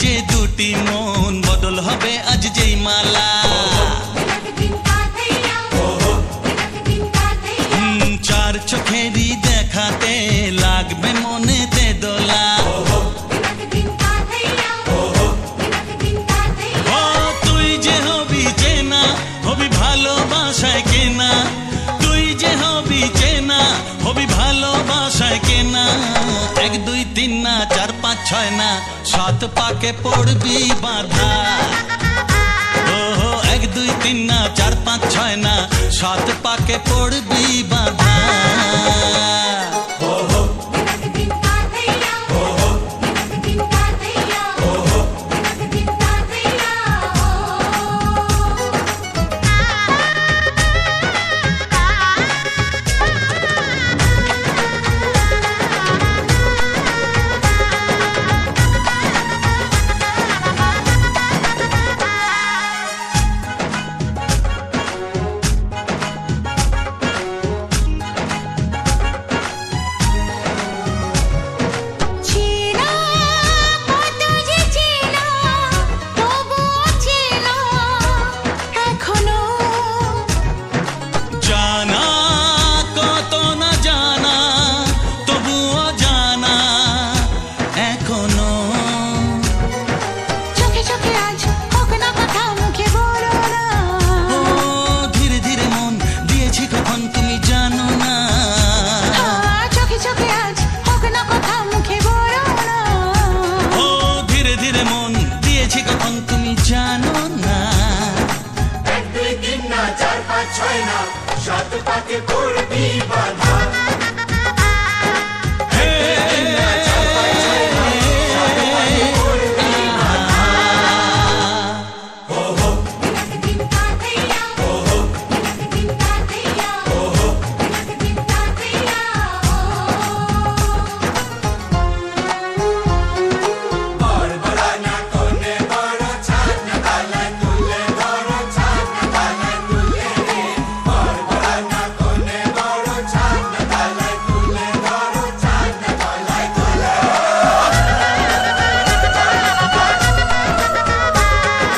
যে দুটি মন বদল হবে আজ যেই মালা চার চোখেরই দেখাতে লাগবে মনেতে দোলা তুই যে হবি চেনা হবি ভালোবাসায় কেনা তুই যে হবি চেনা হবি ভালোবাসায় কেনা 1 2 3 না 4 5 6 না 7 পাকে পড়বি বাঁধা 1 2 3 না 4 5 6 না 7 পাকে পড়বি বাঁধা ছয় না 7 পাকে পড়বি বাঁধা